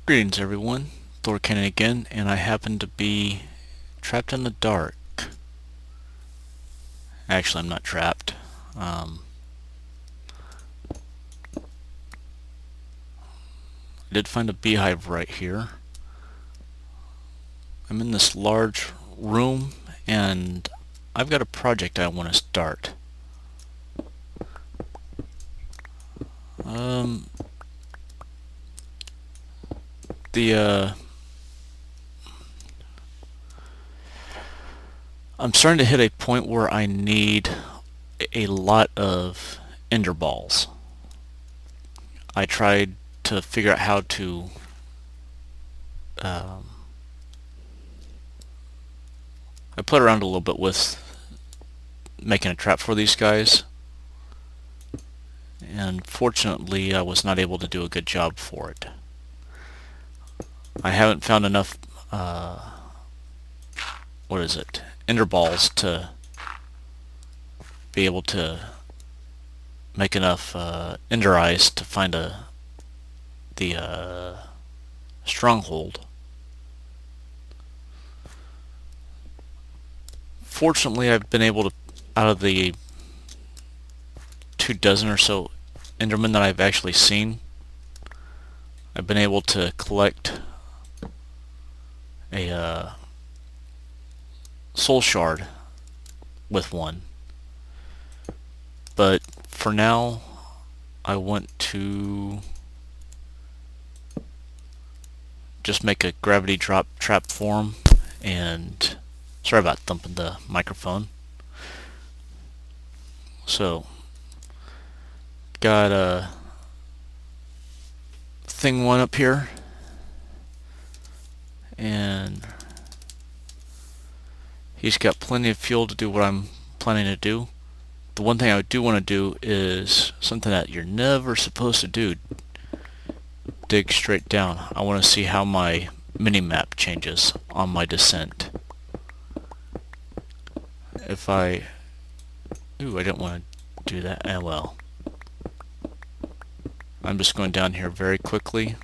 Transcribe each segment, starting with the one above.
Greetings everyone, Thor Cannon again, and I happen to be trapped in the dark. Actually, I'm not trapped. I did find a beehive right here. I'm in this large room, and I've got a project I want to start. I'm starting to hit a point where I need a lot of ender balls. I tried to figure out how to I played around a little bit with making a trap for these guys, and fortunately I was not able to do a good job for it. I haven't found enough ender balls to be able to make enough ender eyes to find the stronghold. Fortunately, I've been able to, out of the 24 or so Endermen that I've actually seen, I've been able to collect a Soul Shard with one. But for now, I want to just make a gravity drop trap for him, and sorry about thumping the microphone. So, got a thing one up here, and he's got plenty of fuel to do what I'm planning to do. The one thing I do want to do is something that you're never supposed to do. Dig straight down. I want to see how my mini-map changes on my descent. If I... Ooh, I didn't want to do that. Well. I'm just going down here very quickly.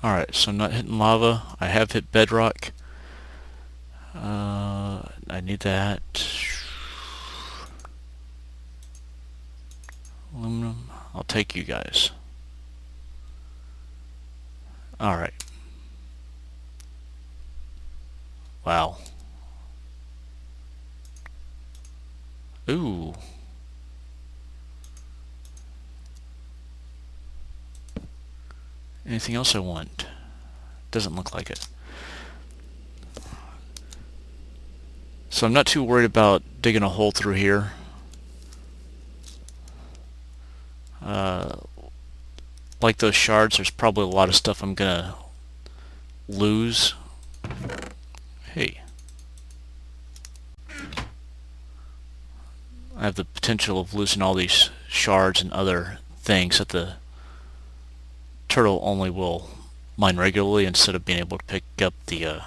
Alright, so I'm not hitting lava. I have hit bedrock. I need that. Aluminum. I'll take you guys. Alright. Wow. Ooh. Anything else I want? Doesn't look like it. So I'm not too worried about digging a hole through here. Like those shards, there's probably a lot of stuff I'm gonna lose. Hey. I have the potential of losing all these shards and other things that the turtle only will mine regularly instead of being able to pick up the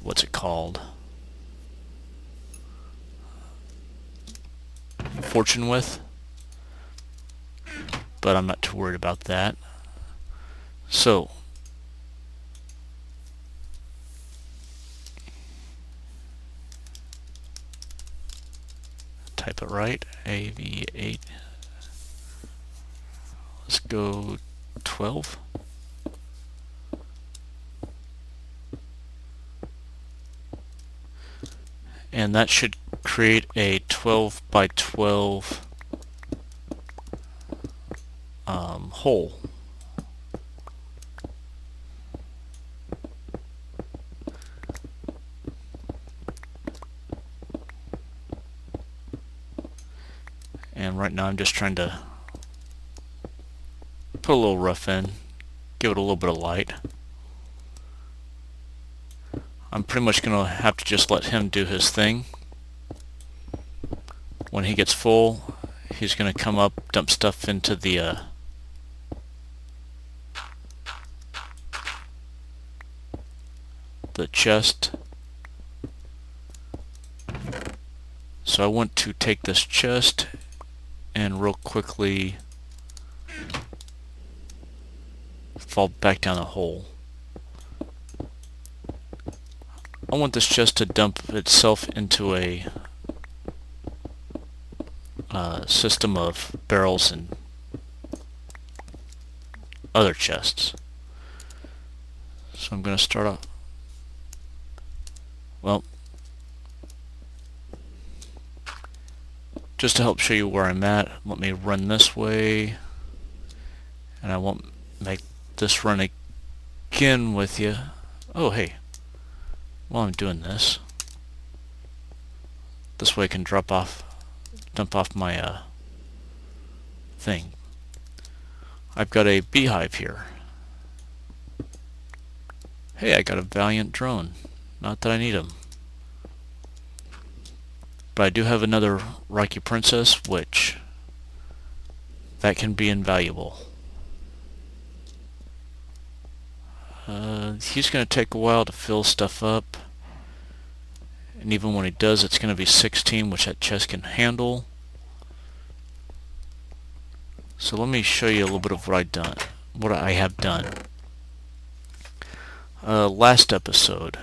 what's it called? Fortune with. But I'm not too worried about that. So type it right, AV8. Let's go 12. And that should create a 12 by 12 hole. And right now I'm just trying to put a little rough in, give it a little bit of light. I'm pretty much going to have to just let him do his thing. When he gets full, he's going to come up, dump stuff into the chest, So I want to take this chest and real quickly fall back down the hole. I want this chest to dump itself into a system of barrels and other chests. So I'm going to start off. Well, just to help show you where I'm at, let me run this way, and I won't make this run again with you. Oh, hey, while I'm doing this way I can dump off my thing. I've got a beehive here. Hey, I got a Valiant drone. Not that I need them. But I do have another Rocky Princess, which that can be invaluable. He's going to take a while to fill stuff up. And even when he does, it's going to be 16, which that chest can handle. So let me show you a little bit of what I have done. Last episode,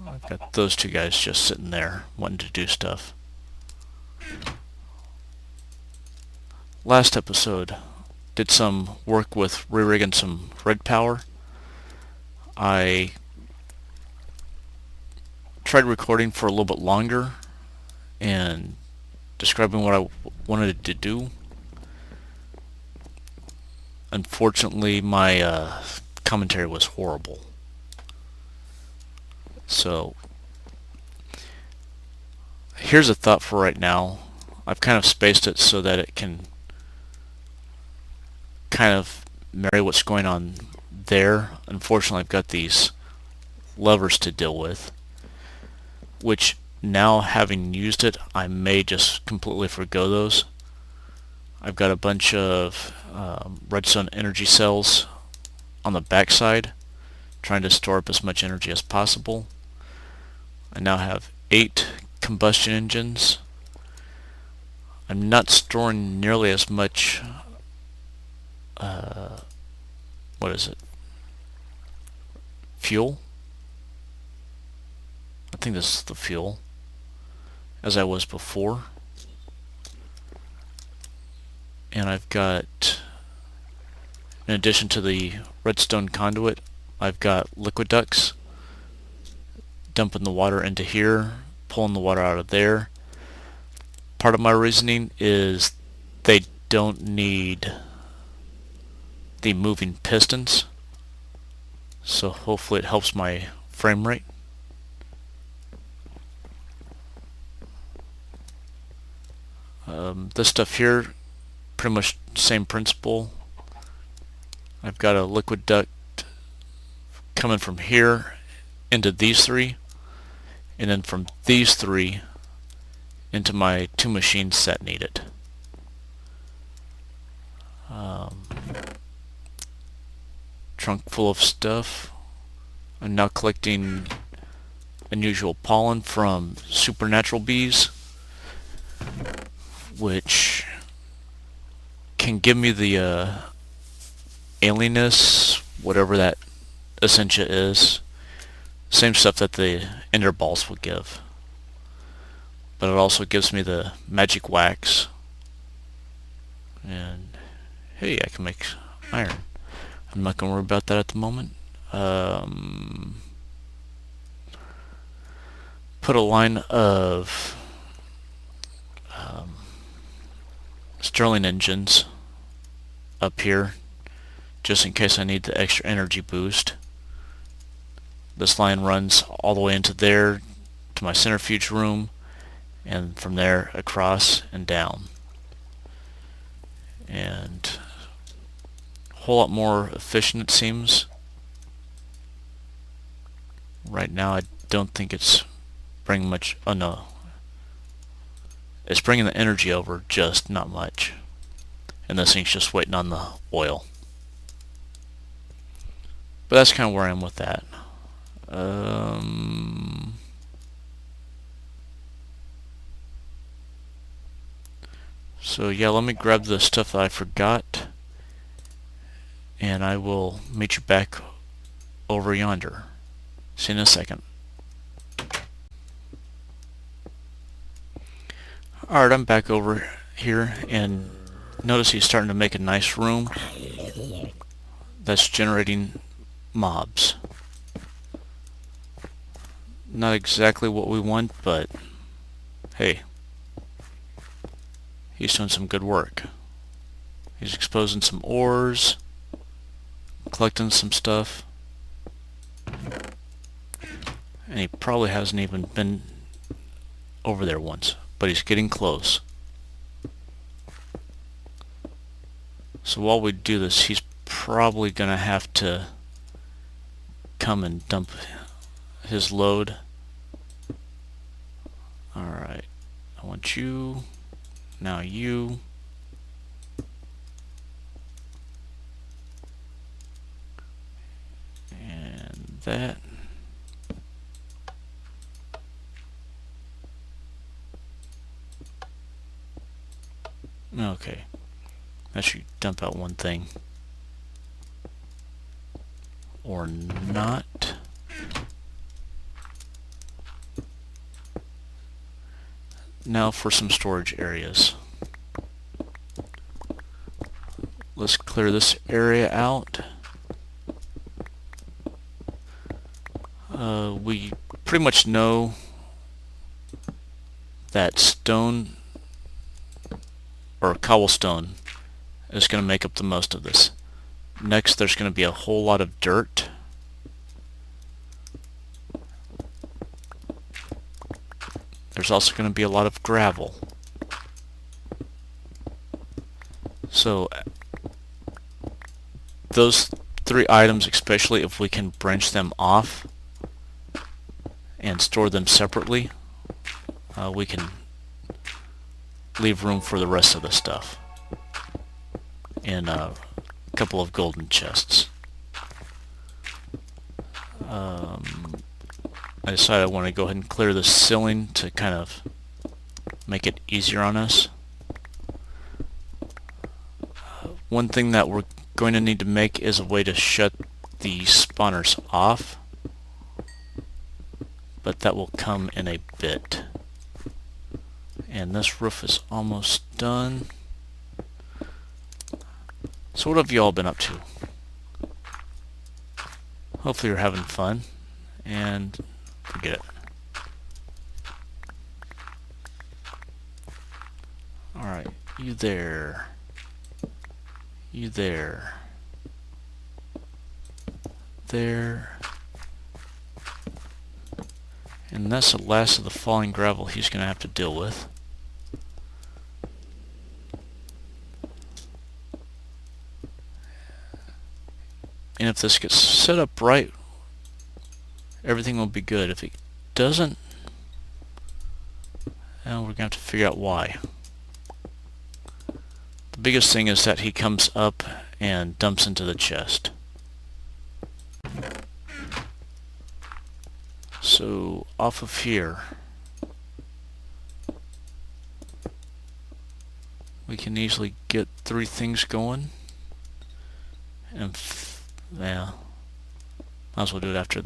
I've got those two guys just sitting there wanting to do stuff. Last episode, did some work with re-rigging some red power. I tried recording for a little bit longer and describing what I wanted to do. Unfortunately, my commentary was horrible. So, here's a thought for right now. I've kind of spaced it so that it can kind of marry what's going on there. Unfortunately, I've got these levers to deal with, which now, having used it, I may just completely forgo those. I've got a bunch of redstone energy cells on the backside, trying to store up as much energy as possible. I now have 8 combustion engines. I'm not storing nearly as much fuel? I think this is the fuel, as I was before. And I've got, in addition to the redstone conduit, I've got liquid ducts dumping the water into here, pulling the water out of there. Part of my reasoning is they don't need the moving pistons, so hopefully it helps my frame rate. This stuff here, pretty much same principle. I've got a liquid duct coming from here into these 3, and then from these 3 into my 2 machines that need it. Trunk full of stuff. I'm now collecting unusual pollen from supernatural bees, which can give me the alienness, whatever that essentia is. Same stuff that the ender balls will give. But it also gives me the magic wax. And hey, I can make iron. I'm not going to worry about that at the moment. Put a line of Stirling engines up here, just in case I need the extra energy boost. This line runs all the way into there to my centrifuge room, and from there across and down. And a whole lot more efficient, it seems. Right now I don't think it's bringing much. Oh no, it's bringing the energy over, just not much. And this thing's just waiting on the oil. But that's kind of where I am with that. So yeah, let me grab the stuff that I forgot, and I will meet you back over yonder. See you in a second. Alright, I'm back over here, and notice he's starting to make a nice room that's generating mobs. Not exactly what we want, but hey, he's doing some good work. He's exposing some ores, collecting some stuff, and he probably hasn't even been over there once, but he's getting close. So while we do this, he's probably gonna have to come and dump his load. Alright, I want you, now you, and that. Okay, that should dump out one thing. Or not. Now for some storage areas. Let's clear this area out. We pretty much know that stone or cobblestone is going to make up the most of this. Next, there's going to be a whole lot of dirt. There's also going to be a lot of gravel. So those three items, especially if we can branch them off and store them separately, we can leave room for the rest of the stuff in a couple of golden chests. I decided I want to go ahead and clear the ceiling to kind of make it easier on us. One thing that we're going to need to make is a way to shut the spawners off, but that will come in a bit. And this roof is almost done. So what have you all been up to? Hopefully you're having fun, and forget it. Alright, you there. You there. There. And that's the last of the falling gravel he's going to have to deal with. And if this gets set up right, everything will be good. If it doesn't, well, we're going to have to figure out why. The biggest thing is that he comes up and dumps into the chest. So off of here, we can easily get 3 things going, and yeah, might as well do it after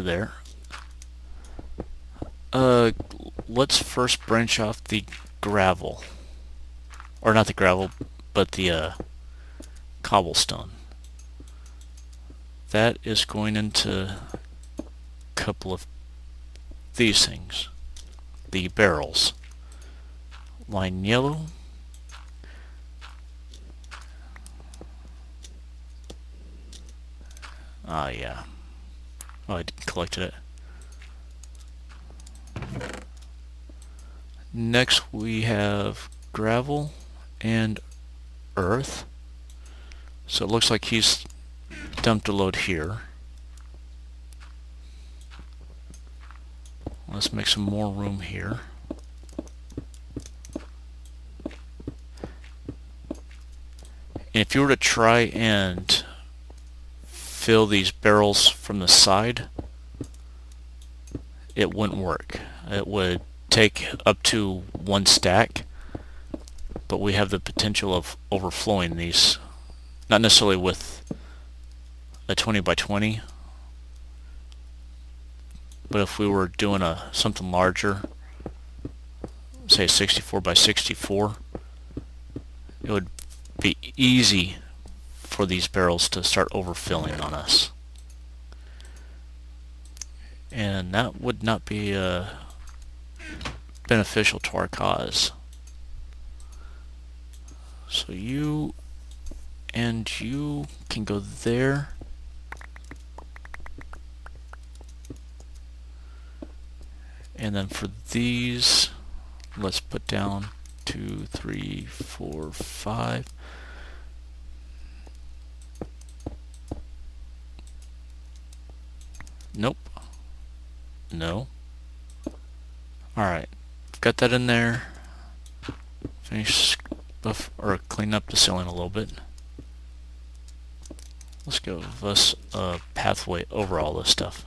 there. Let's first branch off the gravel, or not the gravel, but the cobblestone. That is going into a couple of these things, the barrels. Line yellow. Ah, yeah. Oh, I collected it. Next we have gravel and earth. So it looks like he's dumped a load here. Let's make some more room here. And if you were to try and fill these barrels from the side, it wouldn't work. It would take up to 1 stack, but we have the potential of overflowing these, not necessarily with a 20 by 20, but if we were doing something larger, say 64 by 64, it would be easy for these barrels to start overfilling on us. And that would not be beneficial to our cause. So you and you can go there. And then for these, let's put down 2, 3, 4, 5. Nope. No. Alright. Got that in there. Finish buff or clean up the ceiling a little bit. Let's give us a pathway over all this stuff.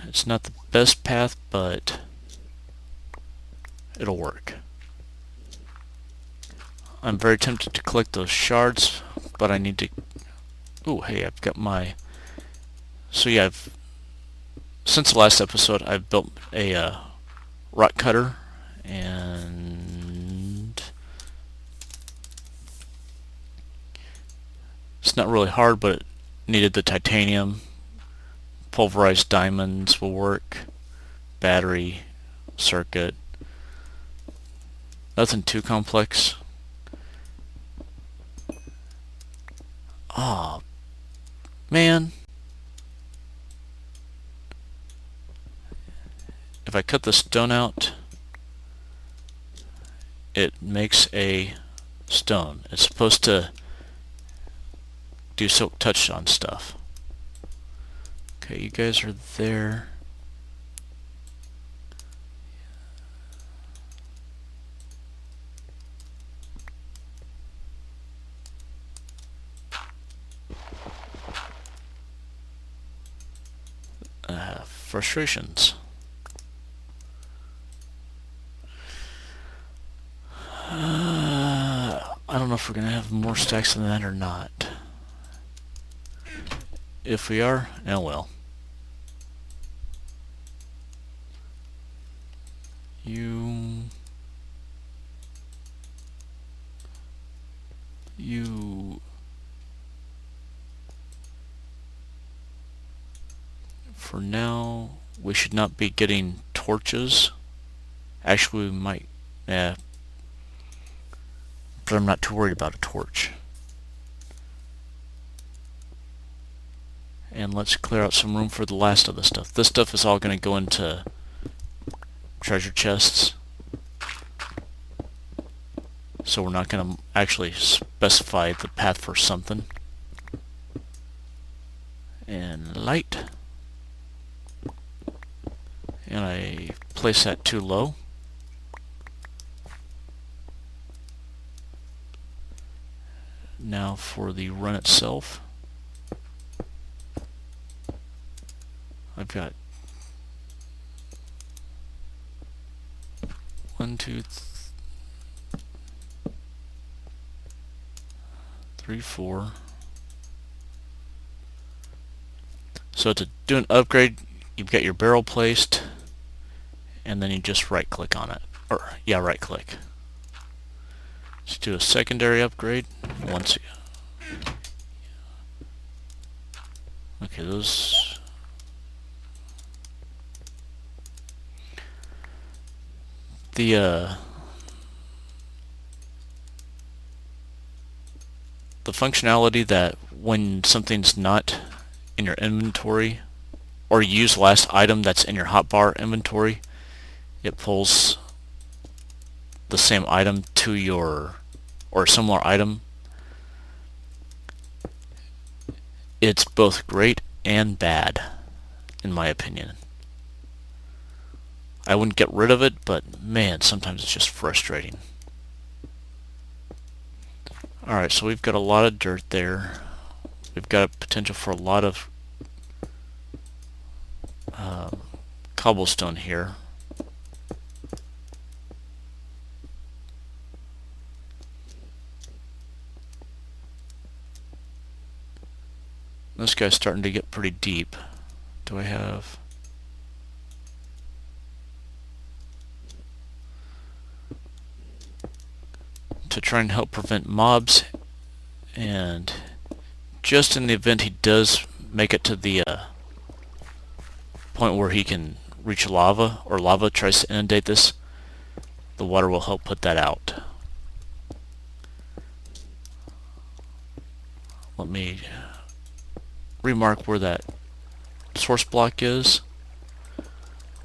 It's not the best path, but it'll work. I'm very tempted to collect those shards, but I need to... Oh, hey, I've got my... So yeah, since the last episode, I've built a rock cutter, and it's not really hard, but it needed the titanium. Pulverized diamonds will work. Battery, circuit. Nothing too complex. Oh, man. If I cut the stone out, it makes a stone. It's supposed to do silk touch on stuff. Okay, you guys are there. Frustrations. I don't know if we're going to have more stacks than that or not. If we are, oh well. You for now, we should not be getting torches. Actually, we might, but I'm not too worried about a torch. And let's clear out some room for the last of the stuff. This stuff is all going to go into treasure chests. So we're not going to actually specify the path for something. And light. And I place that too low. Now for the run itself. I've got 1, 2, 3, 4. So to do an upgrade, you've got your barrel placed, and then you just right click on it. Or, yeah, right click. Let's do a secondary upgrade once again. Okay, those... The functionality that when something's not in your inventory, or you use the last item that's in your hotbar inventory, it pulls the same item to your, or a similar item. It's both great and bad, in my opinion. I wouldn't get rid of it, but man, sometimes it's just frustrating. Alright, so we've got a lot of dirt there. We've got a potential for a lot of cobblestone here. This guy's starting to get pretty deep. Do I have... to try and help prevent mobs, and just in the event he does make it to the point where he can reach lava, or lava tries to inundate this, the water will help put that out. Let me remark where that source block is,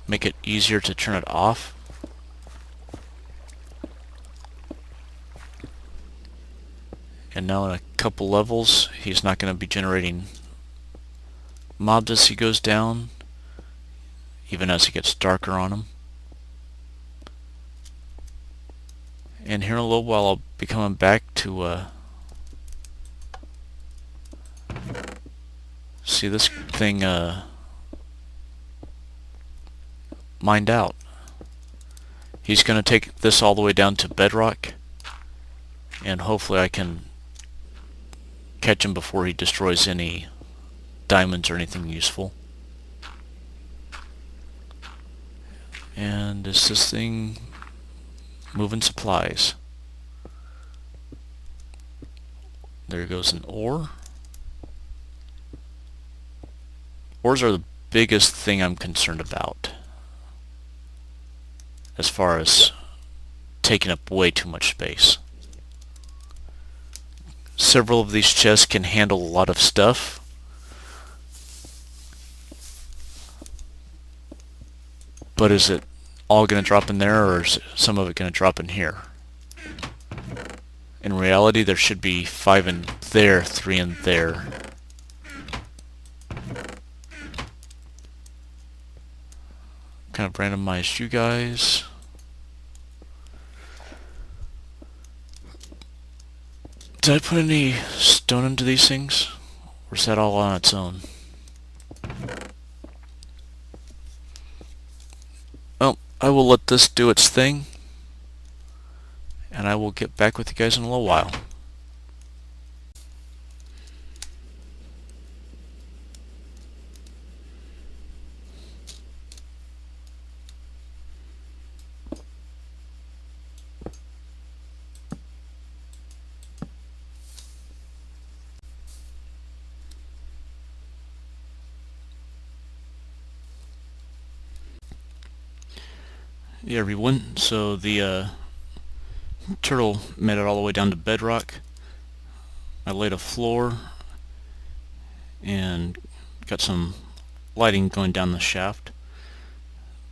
make it easier to turn it off. And now in a couple levels, he's not going to be generating mobs as he goes down, even as it gets darker on him. And here in a little while, I'll be coming back to see this thing mined out. He's going to take this all the way down to bedrock, and hopefully I can catch him before he destroys any diamonds or anything useful. And is this thing moving supplies? There goes an ore. Ores are the biggest thing I'm concerned about, as far as taking up way too much space. Several of these chests can handle a lot of stuff, but is it all going to drop in there, or is some of it going to drop in here? In reality, there should be 5 in there, 3 in there. Kind of randomized you guys. Did I put any stone into these things? Or is that all on its own? Well, I will let this do its thing, and I will get back with you guys in a little while. Yeah, everyone, so the turtle made it all the way down to bedrock. I laid a floor and got some lighting going down the shaft.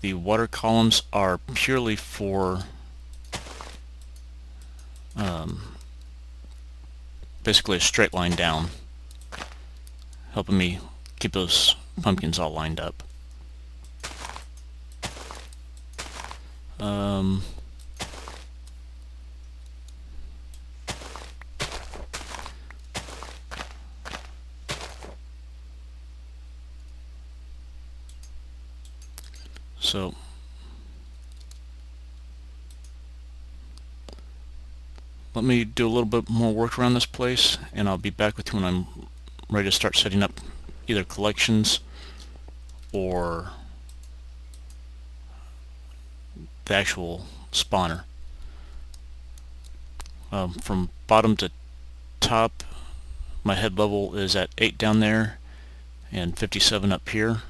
The water columns are purely for basically a straight line down, helping me keep those pumpkins all lined up. So let me do a little bit more work around this place, and I'll be back with you when I'm ready to start setting up either collections or the actual spawner. From bottom to top, my head level is at 8 down there and 57 up here.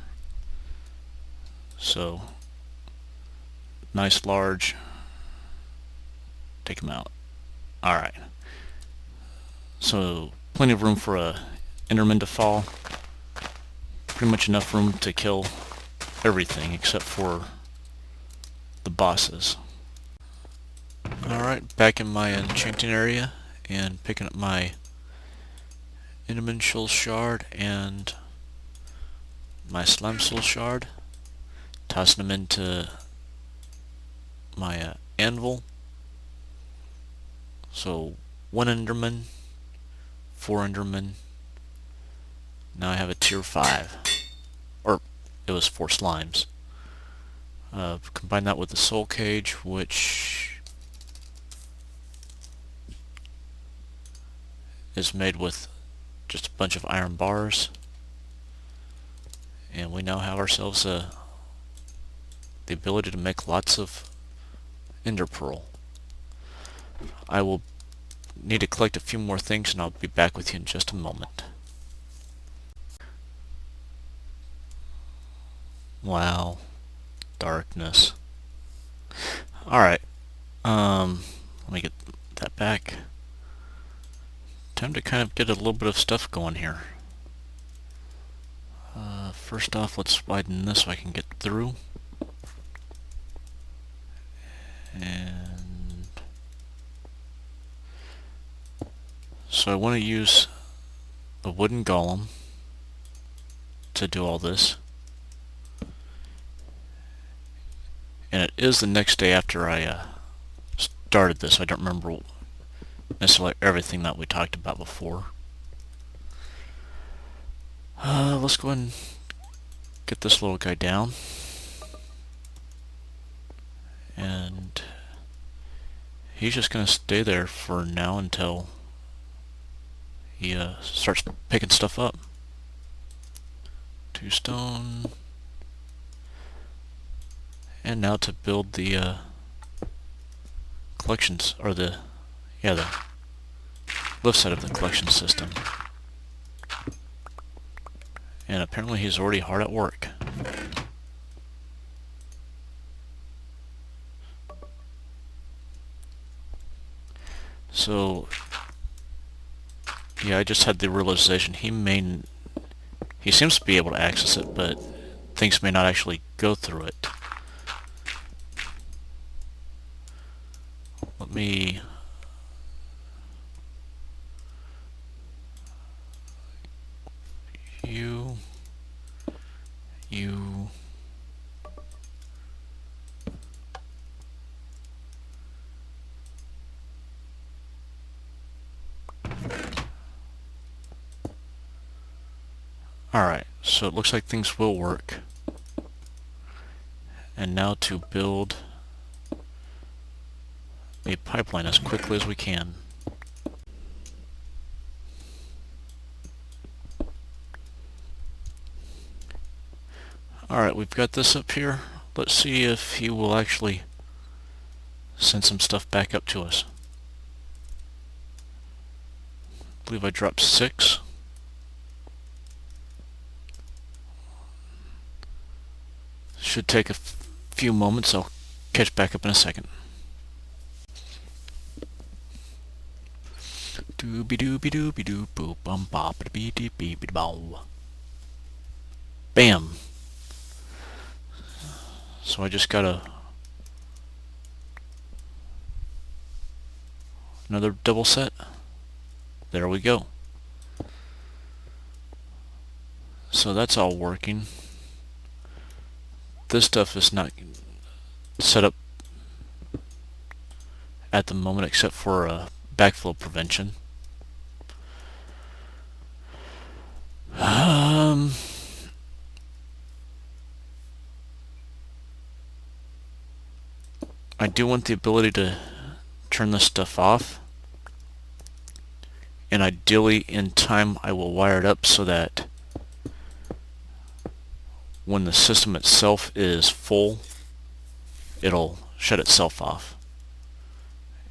So nice large. Take them out. Alright. So plenty of room for a Enderman to fall. Pretty much enough room to kill everything except for the bosses. Alright, back in my enchanting area and picking up my Enderman Soul Shard and my Slime Soul Shard, tossing them into my anvil. So 1 Enderman, 4 Enderman. Now I have a tier 5, or it was 4 slimes. Combine that with the soul cage, which is made with just a bunch of iron bars, and we now have ourselves the ability to make lots of ender pearl. I will need to collect a few more things, and I'll be back with you in just a moment. Wow, darkness. Alright, let me get that back. Time to kind of get a little bit of stuff going here. First off, let's widen this so I can get through. And so I want to use a wooden golem to do all this. And it is the next day after I started this. I don't remember necessarily everything that we talked about before. Let's go ahead and get this little guy down. And he's just going to stay there for now until he starts picking stuff up. 2 stone. And now to build the collections, or the left side of the collection system. And apparently he's already hard at work. So, yeah, I just had the realization he seems to be able to access it, but things may not actually go through it. Let me you Alright, so it looks like things will work. And now to build a pipeline as quickly as we can. Alright, we've got this up here. Let's see if he will actually send some stuff back up to us. I believe I dropped 6. Should take a few moments. I'll catch back up in a second. Dooby dooby dooby doo boop bum bop dee dee bee bee bow. Bam. So I just got another double set. There we go. So that's all working. This stuff is not set up at the moment except for backflow prevention. I do want the ability to turn this stuff off, and ideally in time I will wire it up so that when the system itself is full, it'll shut itself off.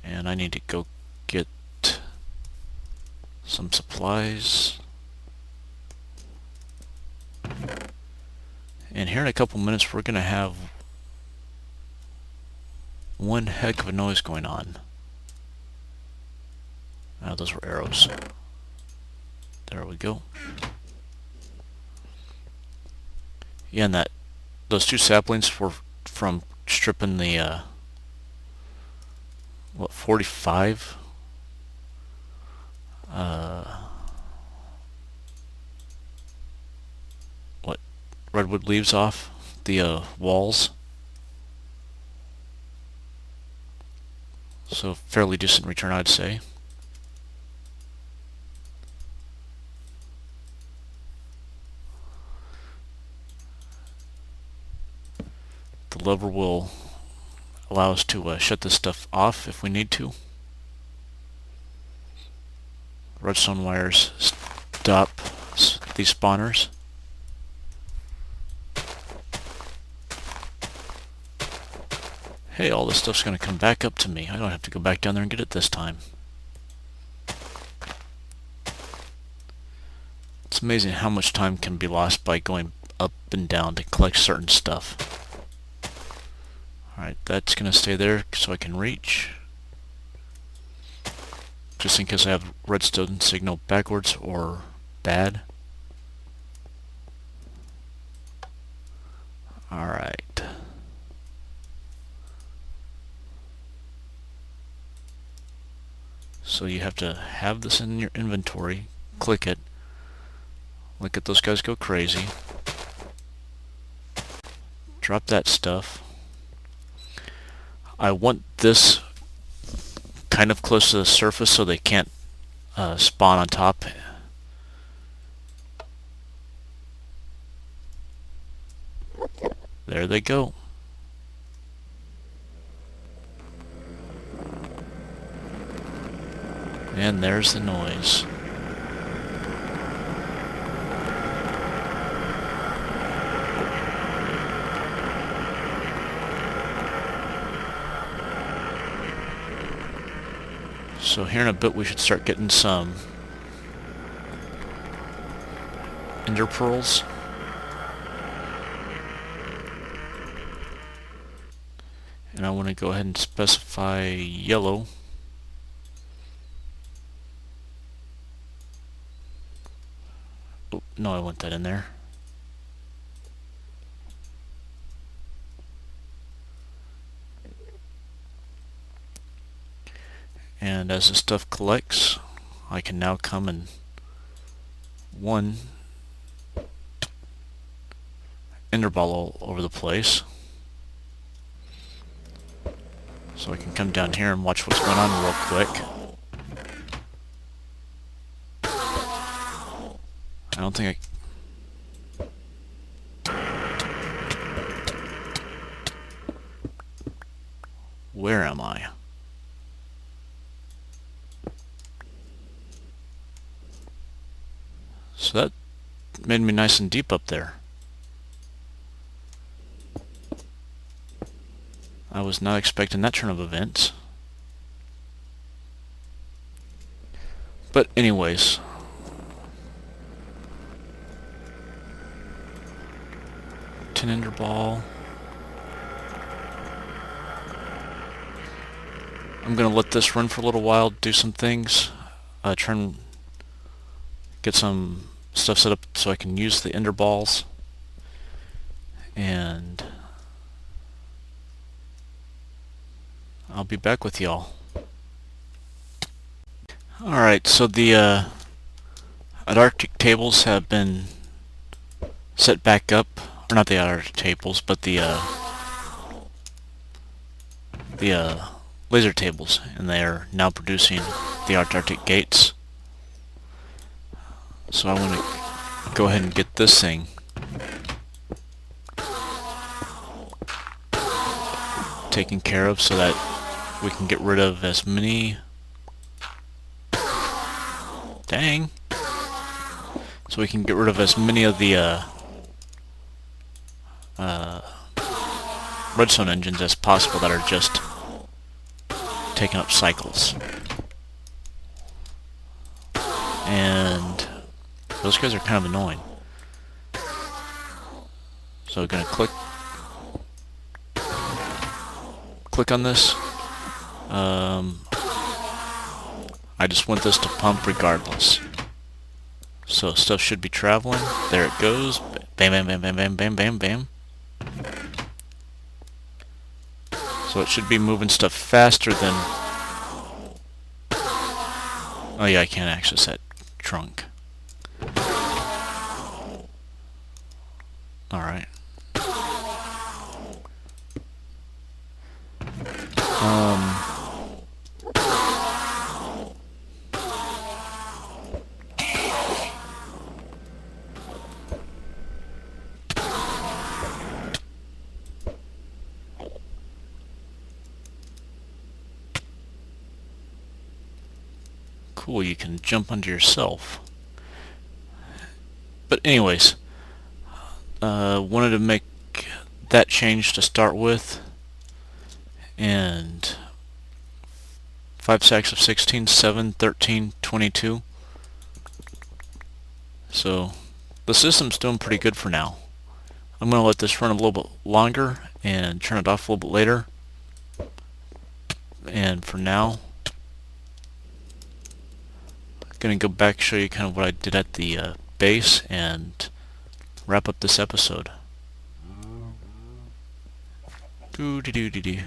And I need to go get some supplies. And here in a couple minutes we're going to have one heck of a noise going on. Oh, those were arrows. There we go. Yeah, and those 2 saplings were from stripping the 45 redwood leaves off the walls. So fairly decent return, I'd say. The lever will allow us to shut this stuff off if we need to. Redstone wires stop these spawners. Hey, all this stuff's going to come back up to me. I don't have to go back down there and get it this time. It's amazing how much time can be lost by going up and down to collect certain stuff. Alright, that's going to stay there so I can reach. Just in case I have redstone signal backwards or bad. Alright. So you have to have this in your inventory, click it, look at those guys go crazy, drop that stuff. I want this kind of close to the surface so they can't spawn on top. There they go. And there's the noise. So here in a bit we should start getting some ender pearls. And I want to go ahead and specify yellow. Oh, no, I want that in there. And as the stuff collects, I can now come and ender ball all over the place. So I can come down here and watch what's going on real quick. I don't think Where am I? So that made me nice and deep up there. I was not expecting that turn of events. But anyways, tin ender ball. I'm gonna let this run for a little while, do some things, try and get some stuff set up so I can use the ender balls, and I'll be back with y'all. Alright, so the Autarchic tables have been set back up, or not the Autarchic tables, but the laser tables, and they are now producing the Autarchic Gates. So I want to go ahead and get this thing taken care of so that we can get rid of as many... Dang! So we can get rid of as many of the redstone engines as possible that are just taking up cycles. And those guys are kind of annoying. So we're gonna click on this. I just want this to pump regardless. So stuff should be traveling. There it goes. Bam, bam, bam, bam, bam, bam, bam, bam. So it should be moving stuff faster than... Oh yeah, I can't access that trunk. Alright. cool, you can jump onto yourself. But anyways, wanted to make that change to start with, and 5 stacks of 16, 7, 13, 22. So the system's doing pretty good for now. I'm going to let this run a little bit longer and turn it off a little bit later. And for now, I'm going to go back and show you kind of what I did at the base and wrap up this episode. Doo-doo-doo-doo-doo.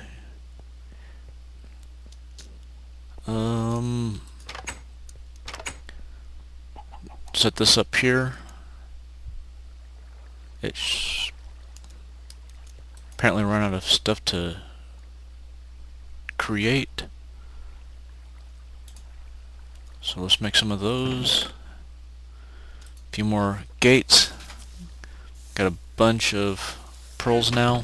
Set this up here. It's apparently run out of stuff to create. So let's make some of those. A few more gates. Got a bunch of pearls now.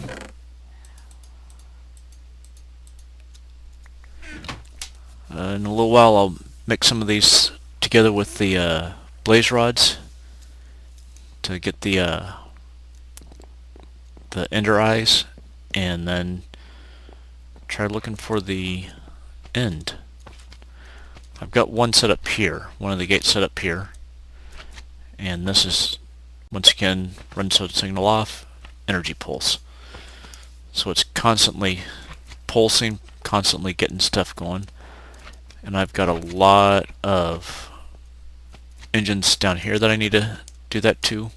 In a little while I'll mix some of these together with the blaze rods to get the ender eyes, and then try looking for the end. I've got one set up here, one of the gates set up here, and this is, once again, run so signal off, energy pulse. So it's constantly pulsing, constantly getting stuff going. And I've got a lot of engines down here that I need to do that to.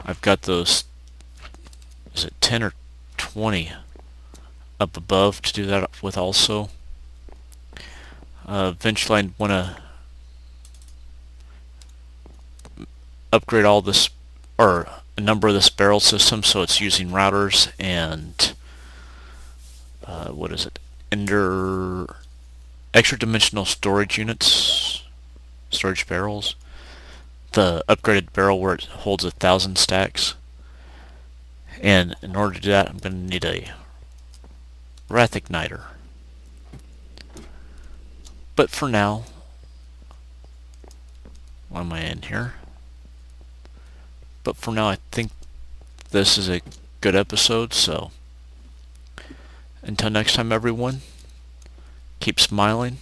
I've got those, is it 10 or 20 up above to do that with also. Eventually I want to upgrade all this, or a number of this barrel system, so it's using routers and what is it, extra dimensional storage units, storage barrels. The upgraded barrel where it holds 1,000 stacks. And in order to do that, I'm going to need a wrath igniter. But for now, why am I in here? But for now, I think this is a good episode, so until next time, everyone, keep smiling,